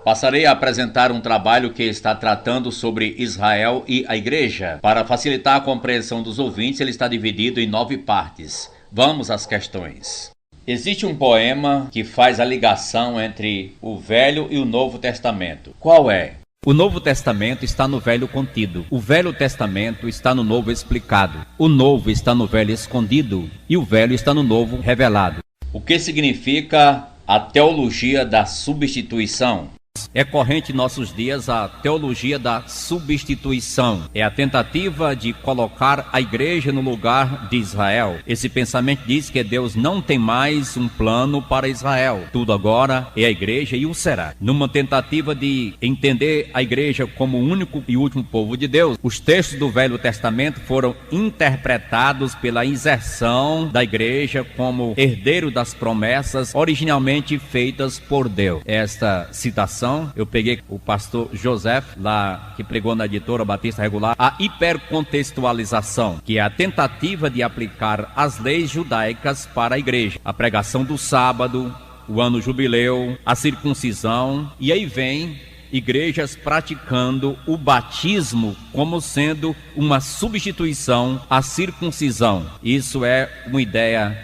Passarei a apresentar um trabalho que está tratando sobre Israel e a Igreja. Para facilitar a compreensão dos ouvintes, ele está dividido em 9 partes. Vamos às questões. Existe um poema que faz a ligação entre o Velho e o Novo Testamento. Qual é? O Novo Testamento está no Velho contido. O Velho Testamento está no Novo explicado. O Novo está no Velho escondido. E o Velho está no Novo revelado. O que significa a teologia da substituição? É corrente em nossos dias a teologia da substituição. É a tentativa de colocar a igreja no lugar de Israel. Esse pensamento diz que Deus não tem mais um plano para Israel. Tudo agora é a igreja e o será. Numa tentativa de entender a igreja como o único e último povo de Deus, os textos do Velho Testamento foram interpretados pela inserção da igreja como herdeiro das promessas originalmente feitas por Deus. Esta citação eu peguei o pastor José, lá que pregou na Editora Batista Regular, a hipercontextualização, que é a tentativa de aplicar as leis judaicas para a igreja. A pregação do sábado, o ano jubileu, a circuncisão, e aí vem igrejas praticando o batismo como sendo uma substituição à circuncisão. Isso é uma ideia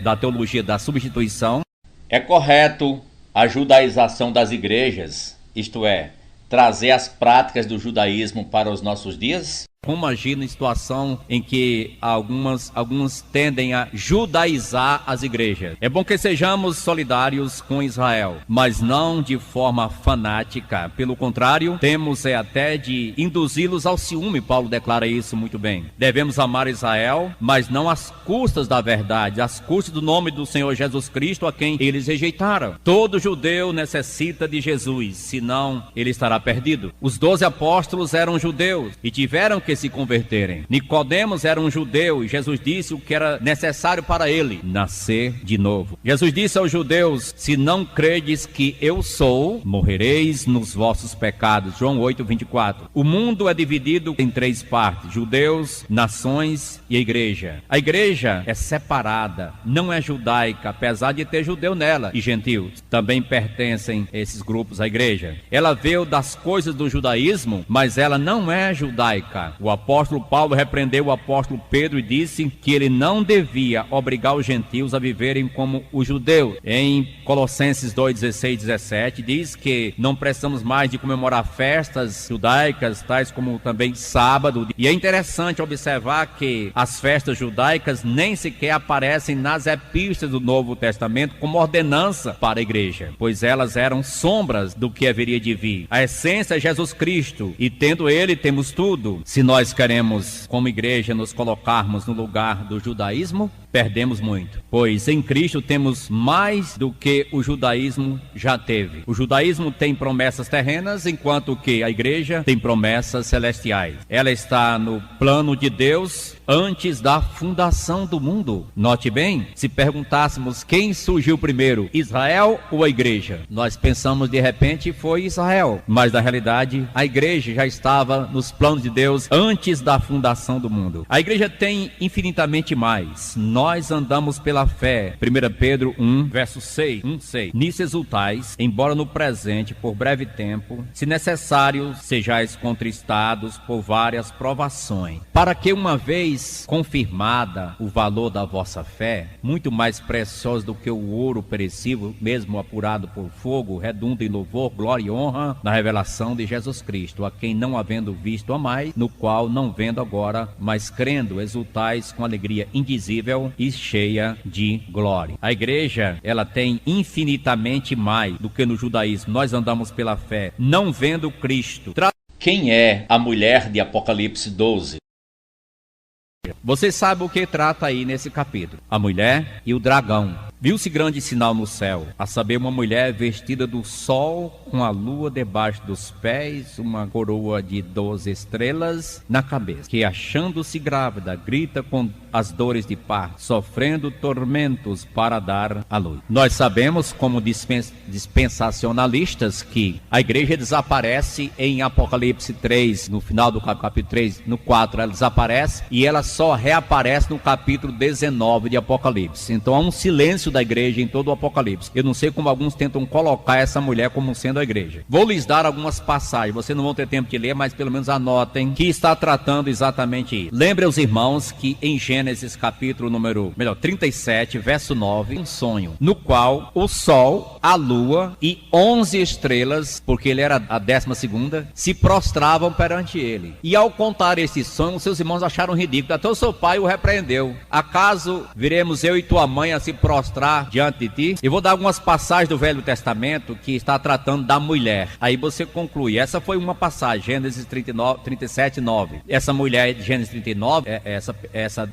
da teologia da substituição. É correto a judaização das igrejas, isto é, trazer as práticas do judaísmo para os nossos dias? Como agir na situação em que alguns tendem a judaizar as igrejas? É bom que sejamos solidários com Israel, mas não de forma fanática. Pelo contrário, temos até de induzi-los ao ciúme. Paulo declara isso muito bem. Devemos amar Israel, mas não às custas da verdade, às custas do nome do Senhor Jesus Cristo, a quem eles rejeitaram. Todo judeu necessita de Jesus, senão ele estará perdido. Os 12 apóstolos eram judeus e tiveram que se converterem. Nicodemos era um judeu e Jesus disse o que era necessário para ele: nascer de novo. Jesus disse aos judeus: se não credes que eu sou, morrereis nos vossos pecados. João 8:24. O mundo é dividido em 3 partes: judeus, nações e a igreja. A igreja é separada, não é judaica, apesar de ter judeu nela, e gentios também pertencem esses grupos à igreja. Ela veio das coisas do judaísmo, mas ela não é judaica. O apóstolo Paulo repreendeu o apóstolo Pedro e disse que ele não devia obrigar os gentios a viverem como os judeus. Em Colossenses 2:16 e 17 diz que não precisamos mais de comemorar festas judaicas, tais como também sábado. E é interessante observar que as festas judaicas nem sequer aparecem nas epístolas do Novo Testamento como ordenança para a igreja, pois elas eram sombras do que haveria de vir. A essência é Jesus Cristo, e tendo ele temos tudo. Se nós queremos, como igreja, nos colocarmos no lugar do judaísmo, perdemos muito, pois em Cristo temos mais do que o judaísmo já teve. O judaísmo tem promessas terrenas, enquanto que a igreja tem promessas celestiais. Ela está no plano de Deus antes da fundação do mundo. Note bem, se perguntássemos quem surgiu primeiro, Israel ou a igreja, nós pensamos de repente foi Israel, mas na realidade a igreja já estava nos planos de Deus antes da fundação do mundo. A igreja tem infinitamente mais. Nós andamos pela fé. 1 Pedro 1, verso 6. Nisso exultais, embora no presente, por breve tempo, se necessário, sejais contristados por várias provações, para que uma vez confirmada o valor da vossa fé, muito mais preciosa do que o ouro perecível, mesmo apurado por fogo, redunda em louvor, glória e honra na revelação de Jesus Cristo, a quem não havendo visto amais, no qual não vendo agora, mas crendo, exultais com alegria indizível e cheia de glória. A igreja, ela tem infinitamente mais do que no judaísmo. Nós andamos pela fé, não vendo Cristo. Quem é a mulher de Apocalipse 12? Você sabe o que trata aí nesse capítulo: a mulher e o dragão. Viu-se grande sinal no céu, a saber, uma mulher vestida do sol, com a lua debaixo dos pés, uma coroa de 12 estrelas na cabeça, que, achando-se grávida, grita com as dores de parto, sofrendo tormentos para dar à luz. Nós sabemos, como dispensacionalistas, que a igreja desaparece em Apocalipse 3, no final do capítulo 3, no 4 ela desaparece, e ela só reaparece no capítulo 19 de Apocalipse. Então há um silêncio da igreja em todo o Apocalipse. Eu não sei como alguns tentam colocar essa mulher como sendo a igreja. Vou lhes dar algumas passagens, vocês não vão ter tempo de ler, mas pelo menos anotem que está tratando exatamente isso. Lembre os irmãos que em Gênesis capítulo 37, verso 9, um sonho, no qual o sol, a lua e 11 estrelas, porque ele era a 12ª, se prostravam perante ele. E ao contar esse sonho, seus irmãos acharam ridículo, até o seu pai o repreendeu. Acaso viremos eu e tua mãe a se prostrar diante de ti? Eu vou dar algumas passagens do Velho Testamento que está tratando da mulher. Aí você conclui. Essa foi uma passagem, Gênesis 37, 9. Essa mulher de Gênesis 39,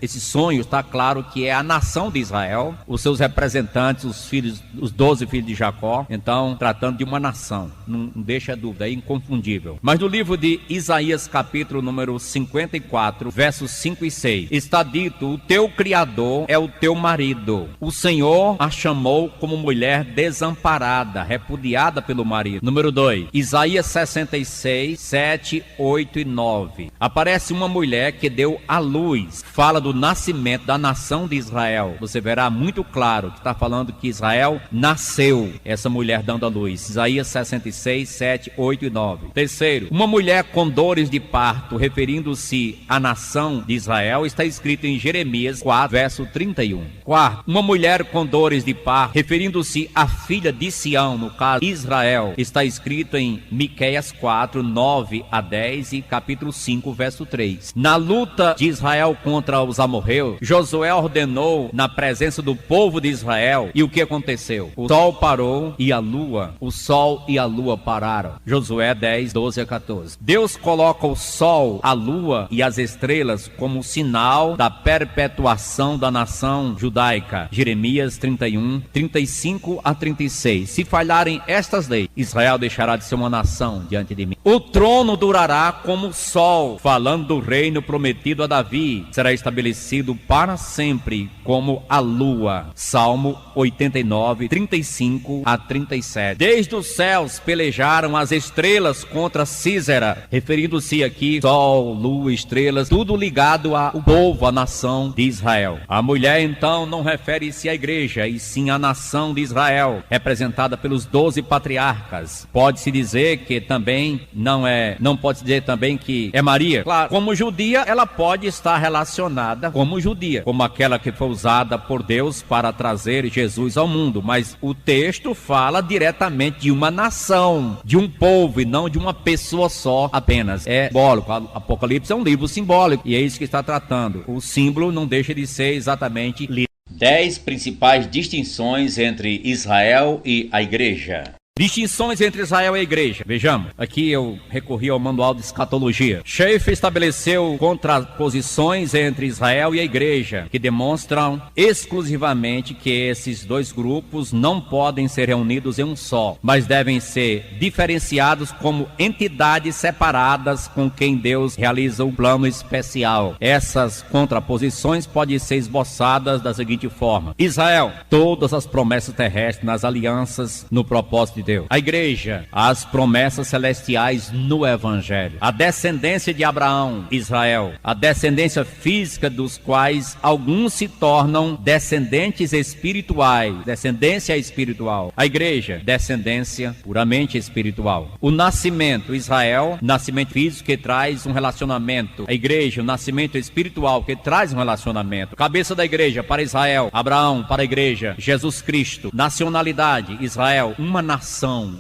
esse sonho está claro que é a nação de Israel, os seus representantes, os 12 filhos de Jacó. Então, tratando de uma nação. Não deixa dúvida, é inconfundível. Mas no livro de Isaías, capítulo 54, versos 5 e 6, está dito: o teu Criador é o teu marido. O Senhor a chamou como mulher desamparada, repudiada pelo marido. Número 2, Isaías 66, 7, 8 e 9. Aparece uma mulher que deu à luz. Fala do nascimento da nação de Israel. Você verá muito claro que está falando que Israel nasceu, essa mulher dando à luz. Isaías 66, 7, 8 e 9. Terceiro, uma mulher com dores de parto, referindo-se à nação de Israel, está escrito em Jeremias 4, verso 31. Quarto, uma mulher com dores de parto, referindo-se à filha de Sião, no caso Israel, está escrito em Miqueias 4, 9 a 10 e capítulo 5, verso 3. Na luta de Israel contra os amorreus, Josué ordenou na presença do povo de Israel, e o que aconteceu? O sol parou e a lua, o sol e a lua pararam. Josué 10, 12 a 14. Deus coloca o sol, a lua e as estrelas como sinal da perpetuação da nação judaica. Jeremias 31, 35 a 36. Se falharem estas leis, Israel deixará de ser uma nação diante de mim. O trono durará como o sol, falando do reino prometido a Davi, será estabelecido para sempre como a lua. Salmo 89, 35 a 37. Desde os céus pelejaram as estrelas contra Císera, referindo-se aqui sol, lua, estrelas, tudo ligado ao povo, à nação de Israel. A mulher então não refere-se à igreja, e sim à nação de Israel, representada pelos 12 patriarcas. Pode-se dizer que também não pode-se dizer também que é Maria. Claro, como judia, ela pode estar relacionada como judia, como aquela que foi usada por Deus para trazer Jesus ao mundo, mas o texto fala diretamente de uma nação, de um povo, e não de uma pessoa só apenas. É simbólico. Apocalipse é um livro simbólico, e é isso que está tratando. O símbolo não deixa de ser exatamente 10 principais distinções entre Israel e a igreja. Distinções entre Israel e a igreja. Vejamos, aqui eu recorri ao manual de escatologia. Schaeffer estabeleceu contraposições entre Israel e a igreja, que demonstram exclusivamente que esses dois grupos não podem ser reunidos em um só, mas devem ser diferenciados como entidades separadas com quem Deus realiza um plano especial. Essas contraposições podem ser esboçadas da seguinte forma: Israel, todas as promessas terrestres nas alianças no propósito de Deus. A igreja, as promessas celestiais no evangelho. A descendência de Abraão, Israel. A descendência física dos quais alguns se tornam descendentes espirituais. Descendência espiritual. A igreja, descendência puramente espiritual. O nascimento, Israel, nascimento físico que traz um relacionamento. A igreja, o nascimento espiritual que traz um relacionamento. Cabeça da igreja para Israel, Abraão para a igreja, Jesus Cristo. Nacionalidade, Israel, uma nação.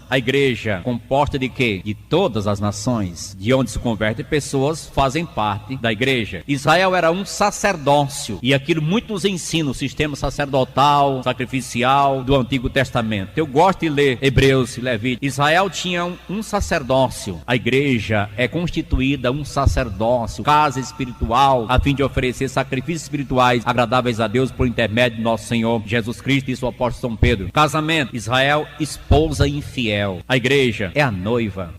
A igreja, composta de quê? De todas as nações, de onde se convertem pessoas, fazem parte da igreja. Israel era um sacerdócio, e aquilo muito nos ensina o sistema sacerdotal, sacrificial do Antigo Testamento. Eu gosto de ler Hebreus e Levítico. Israel tinha um sacerdócio. A igreja é constituída um sacerdócio, casa espiritual, a fim de oferecer sacrifícios espirituais agradáveis a Deus por intermédio de nosso Senhor Jesus Cristo e seu apóstolo São Pedro. Casamento, Israel, esposa infiel. A igreja é a noiva,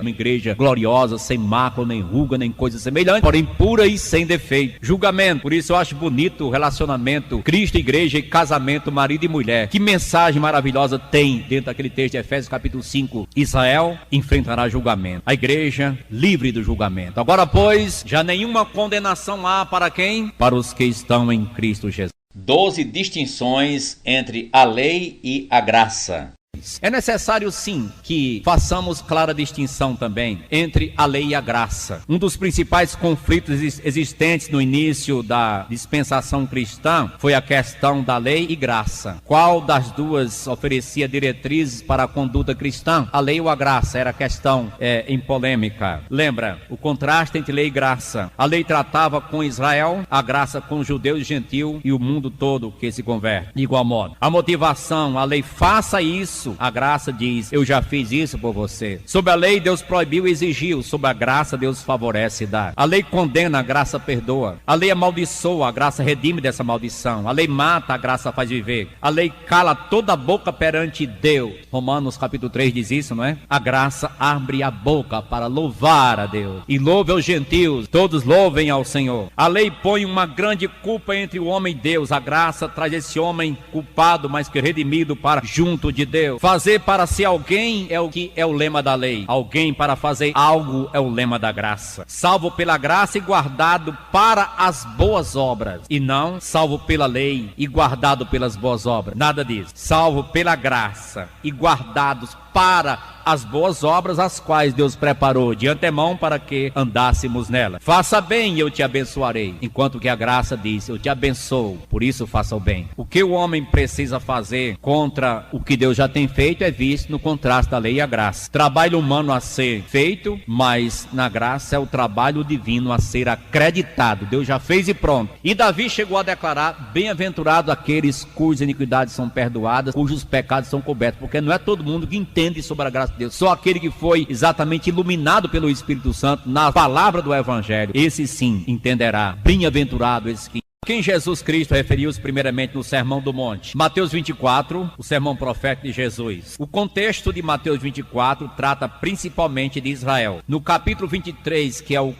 uma igreja gloriosa, sem mácula, nem ruga, nem coisa semelhante, porém pura e sem defeito. Julgamento, por isso eu acho bonito o relacionamento Cristo, igreja e casamento, marido e mulher. Que mensagem maravilhosa tem dentro daquele texto de Efésios capítulo 5. Israel enfrentará julgamento, a igreja livre do julgamento. Agora, pois, já nenhuma condenação há para quem? Para os que estão em Cristo Jesus. 12 distinções entre a lei e a graça. É necessário, sim, que façamos clara distinção também entre a lei e a graça. Um dos principais conflitos existentes no início da dispensação cristã foi a questão da lei e graça. Qual das duas oferecia diretrizes para a conduta cristã? A lei ou a graça? Era a questão em polêmica. Lembra, o contraste entre lei e graça. A lei tratava com Israel, a graça com os judeus e gentil e o mundo todo que se converte. De igual modo, a motivação, a lei faça isso. A graça diz, eu já fiz isso por você. Sob a lei, Deus proibiu e exigiu. Sob a graça, Deus favorece e dá. A lei condena, a graça perdoa. A lei amaldiçoa, a graça redime dessa maldição. A lei mata, a graça faz viver. A lei cala toda a boca perante Deus. Romanos capítulo 3 diz isso, não é? A graça abre a boca para louvar a Deus. E louve aos gentios, todos louvem ao Senhor. A lei põe uma grande culpa entre o homem e Deus. A graça traz esse homem culpado, mas que redimido para junto de Deus. Fazer para ser alguém é o que é o lema da lei. Alguém para fazer algo é o lema da graça. Salvo pela graça e guardado para as boas obras. E não salvo pela lei e guardado pelas boas obras. Nada disso. Salvo pela graça e guardados para as boas obras, as quais Deus preparou de antemão para que andássemos nela. Faça bem e eu te abençoarei. Enquanto que a graça diz, eu te abençoo, por isso faça o bem. O que o homem precisa fazer contra o que Deus já tem feito é visto no contraste da lei e a graça. Trabalho humano a ser feito, mas na graça é o trabalho divino a ser acreditado. Deus já fez e pronto. E Davi chegou a declarar, bem-aventurado aqueles cujas iniquidades são perdoadas, cujos pecados são cobertos, porque não é todo mundo que entende sobre a graça de Deus, só aquele que foi exatamente iluminado pelo Espírito Santo na palavra do Evangelho, esse sim entenderá. Bem-aventurado esse que quem Jesus Cristo referiu-se primeiramente no Sermão do Monte. Mateus 24, o sermão profético de Jesus. O contexto de Mateus 24 trata principalmente de Israel. No capítulo 23, que é o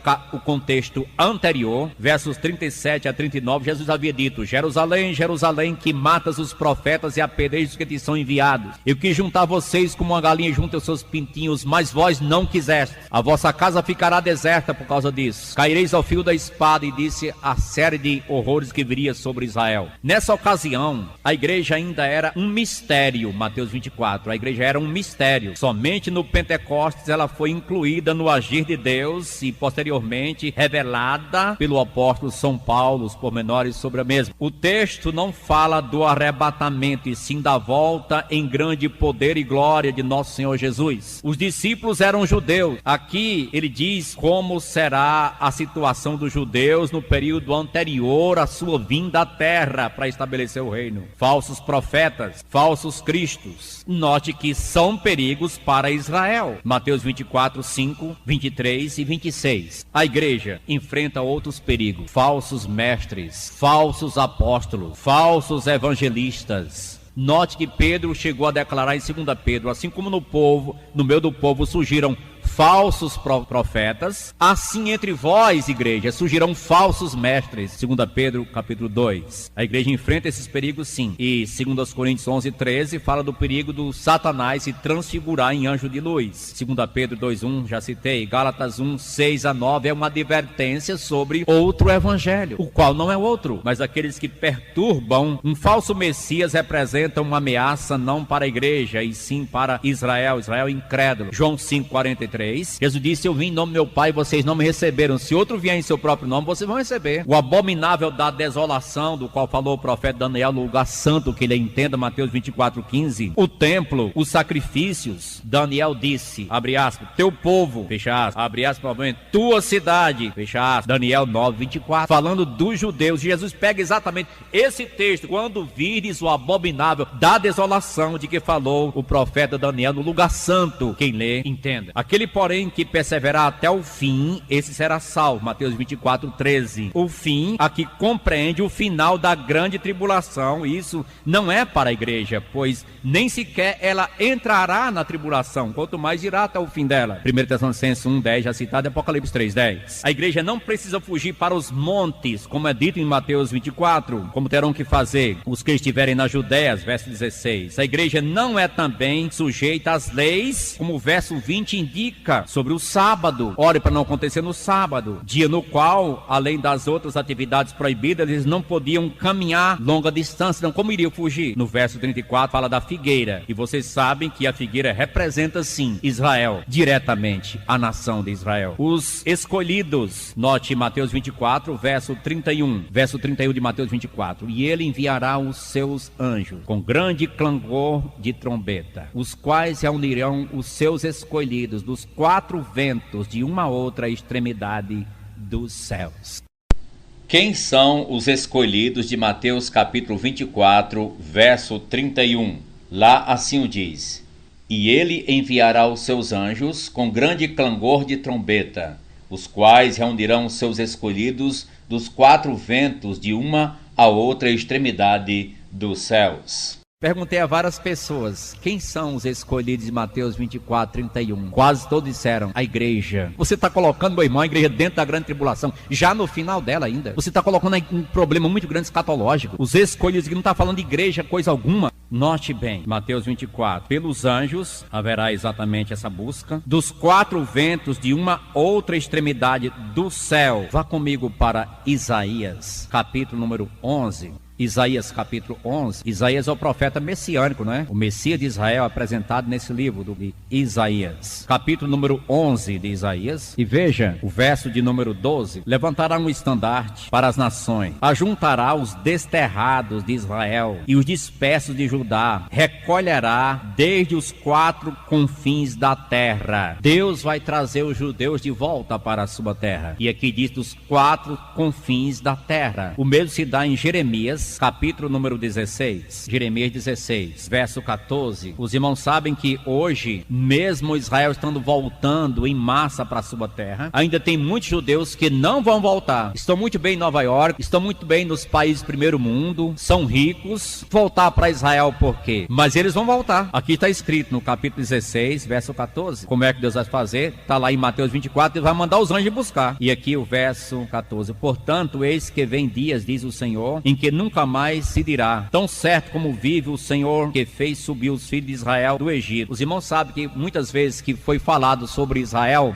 contexto anterior, versos 37 a 39, Jesus havia dito, Jerusalém, Jerusalém, que matas os profetas e apedrejas os que te são enviados. Eu quis juntar vocês como uma galinha junta os seus pintinhos, mas vós não quiseste. A vossa casa ficará deserta por causa disso. Caireis ao fio da espada, e disse a série de horrores que viria sobre Israel. Nessa ocasião, a igreja ainda era um mistério, Mateus 24, a igreja era um mistério. Somente no Pentecostes ela foi incluída no agir de Deus e posteriormente revelada pelo apóstolo São Paulo, os pormenores sobre a mesma. O texto não fala do arrebatamento, e sim da volta em grande poder e glória de nosso Senhor Jesus. Os discípulos eram judeus. Aqui ele diz como será a situação dos judeus no período anterior à sua vinda à terra para estabelecer o reino. Falsos profetas, falsos cristos. Note que são perigos para Israel. Mateus 24, 5, 23 e 26. A igreja enfrenta outros perigos. Falsos mestres, falsos apóstolos, falsos evangelistas. Note que Pedro chegou a declarar em 2 Pedro, assim como no meio do povo surgiram falsos profetas, assim entre vós, igreja, surgirão falsos mestres. 2 Pedro, capítulo 2. A igreja enfrenta esses perigos, sim. E 2 Coríntios 11, 13, fala do perigo do Satanás se transfigurar em anjo de luz. 2 Pedro 2, 1, já citei. Gálatas 1, 6 a 9, é uma advertência sobre outro evangelho, o qual não é outro, mas aqueles que perturbam. Um falso Messias representa uma ameaça não para a igreja, e sim para Israel incrédulo. João 5, 43. Jesus disse, eu vim em nome do meu Pai e vocês não me receberam. Se outro vier em seu próprio nome, vocês vão receber. O abominável da desolação, do qual falou o profeta Daniel, no lugar santo, que ele entenda, Mateus 24, 15. O templo, os sacrifícios, Daniel disse, abre aspas, teu povo, fecha aspas, abre aspas, tua cidade, fecha aspas, Daniel 9, 24. Falando dos judeus, Jesus pega exatamente esse texto, quando virdes o abominável da desolação de que falou o profeta Daniel no lugar santo. Quem lê, entenda. Aquele, porém, que perseverar até o fim, esse será salvo. Mateus 24, 13. O fim, aqui compreende o final da grande tribulação. Isso não é para a igreja, pois nem sequer ela entrará na tribulação, quanto mais irá até o fim dela. 1 Tessalonicenses 1, 10, já citado, Apocalipse 3, 10. A igreja não precisa fugir para os montes, como é dito em Mateus 24, como terão que fazer os que estiverem na Judéia, verso 16. A igreja não é também sujeita às leis, como o verso 20 indica, fica sobre o sábado. Ore para não acontecer no sábado, dia no qual, além das outras atividades proibidas, eles não podiam caminhar longa distância. Então, como iriam fugir? No verso 34 fala da figueira. E vocês sabem que a figueira representa, sim, Israel, diretamente a nação de Israel. Os escolhidos, note Mateus 24, verso 31 de Mateus 24. E ele enviará os seus anjos com grande clangor de trombeta, os quais reunirão os seus escolhidos dos quatro ventos de uma outra extremidade dos céus. Quem são os escolhidos de Mateus capítulo 24, verso 31? Lá assim o diz: E ele enviará os seus anjos com grande clangor de trombeta, os quais reunirão os seus escolhidos dos quatro ventos de uma a outra extremidade dos céus. Perguntei a várias pessoas, quem são os escolhidos de Mateus 24, 31? Quase todos disseram, a igreja. Você está colocando, meu irmão, a igreja dentro da grande tribulação, já no final dela ainda. Você está colocando um problema muito grande escatológico. Os escolhidos, que não está falando de igreja, coisa alguma. Note bem, Mateus 24, pelos anjos, haverá exatamente essa busca, dos quatro ventos de uma outra extremidade do céu. Vá comigo para Isaías, capítulo número 11. Isaías capítulo 11, Isaías é o profeta messiânico, não é? O Messias de Israel é apresentado nesse livro de Isaías, capítulo número 11 de Isaías, e veja o verso de número 12: levantará um estandarte para as nações, ajuntará os desterrados de Israel e os dispersos de Judá, recolherá desde os quatro confins da terra. Deus vai trazer os judeus de volta para a sua terra, e aqui diz dos quatro confins da terra. O mesmo se dá em Jeremias capítulo número 16, Jeremias 16, verso 14. Os irmãos sabem que hoje, mesmo Israel estando voltando em massa para a sua terra, ainda tem muitos judeus que não vão voltar. Estão muito bem em Nova York, estão muito bem nos países do primeiro mundo, são ricos. Voltar para Israel por quê? Mas eles vão voltar. Aqui está escrito no capítulo 16, verso 14. Como é que Deus vai fazer? Está lá em Mateus 24, ele vai mandar os anjos buscar. E aqui o verso 14: portanto, eis que vem dias, diz o Senhor, em que nunca mais se dirá, tão certo como vive o Senhor que fez subir os filhos de Israel do Egito. Os irmãos sabem que muitas vezes que foi falado sobre Israel,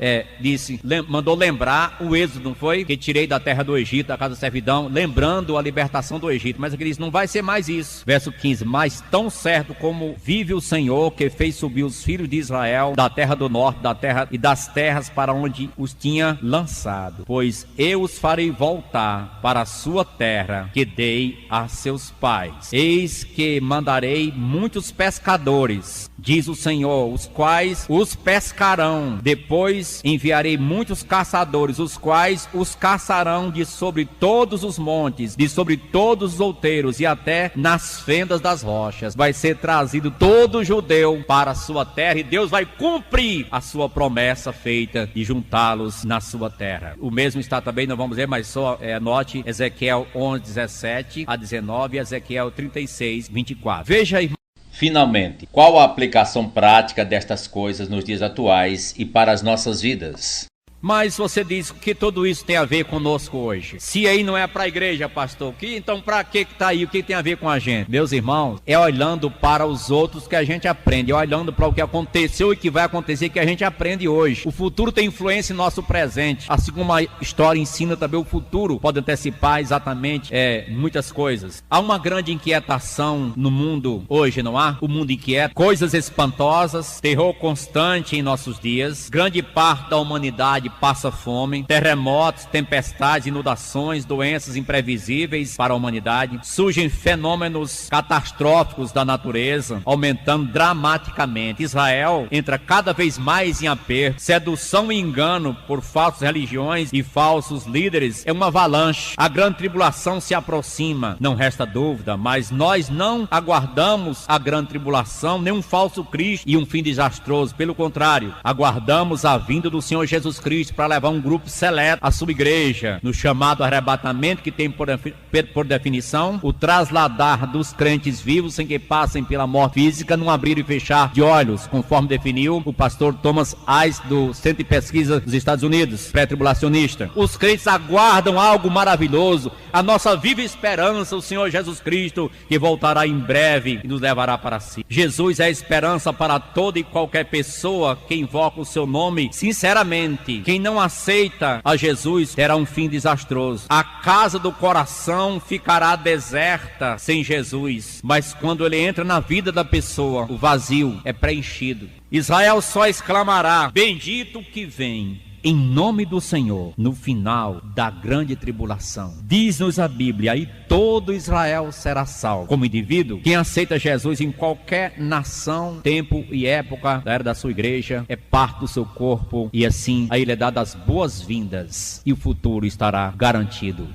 mandou lembrar o êxodo, não foi? Que tirei da terra do Egito, da casa da servidão, lembrando a libertação do Egito. Mas aqui diz, não vai ser mais isso. Verso 15: mas tão certo como vive o Senhor que fez subir os filhos de Israel da terra do norte, da terra e das terras para onde os tinha lançado, pois eu os farei voltar para a sua terra que dei a seus pais. Eis que mandarei muitos pescadores, diz o Senhor, os quais os pescarão. Depois enviarei muitos caçadores, os quais os caçarão de sobre todos os montes, de sobre todos os outeiros e até nas fendas das rochas. Vai ser trazido todo judeu para a sua terra, e Deus vai cumprir a sua promessa feita de juntá-los na sua terra. O mesmo está também, não vamos ver, mas só anote Ezequiel 11, 17 a 19 e Ezequiel 36, 24. Veja, irmão. Finalmente, qual a aplicação prática destas coisas nos dias atuais e para as nossas vidas? Mas você diz que tudo isso tem a ver conosco hoje. Se aí não é para a igreja, pastor, então para que está aí? O que tem a ver com a gente? Meus irmãos, é olhando para os outros que a gente aprende, é olhando para o que aconteceu e que vai acontecer que a gente aprende hoje. O futuro tem influência em nosso presente, assim como a história ensina também o futuro, pode antecipar exatamente muitas coisas. Há uma grande inquietação no mundo hoje, não há? O mundo inquieto, coisas espantosas, terror constante em nossos dias, grande parte da humanidade passa fome, terremotos, tempestades, inundações, doenças imprevisíveis para a humanidade, surgem fenômenos catastróficos da natureza, aumentando dramaticamente. Israel entra cada vez mais em aperto, sedução e engano por falsas religiões e falsos líderes é uma avalanche. A grande tribulação se aproxima, não resta dúvida, mas nós não aguardamos a grande tribulação, nem um falso Cristo e um fim desastroso, pelo contrário, aguardamos a vinda do Senhor Jesus Cristo Cristo para levar um grupo seleto à sua igreja, no chamado arrebatamento, que tem por definição o trasladar dos crentes vivos sem que passem pela morte física, num abrir e fechar de olhos, conforme definiu o pastor Thomas Ice, do Centro de Pesquisa dos Estados Unidos, pré-tribulacionista. Os crentes aguardam algo maravilhoso, a nossa viva esperança, o Senhor Jesus Cristo, que voltará em breve e nos levará para si. Jesus é a esperança para toda e qualquer pessoa que invoca o seu nome sinceramente. Quem não aceita a Jesus terá um fim desastroso. A casa do coração ficará deserta sem Jesus, mas quando ele entra na vida da pessoa, o vazio é preenchido. Israel só exclamará: bendito que vem em nome do Senhor, no final da grande tribulação. Diz-nos a Bíblia, aí todo Israel será salvo. Como indivíduo, quem aceita Jesus em qualquer nação, tempo e época da era da sua igreja, é parte do seu corpo, e assim a ele é dada as boas-vindas, e o futuro estará garantido.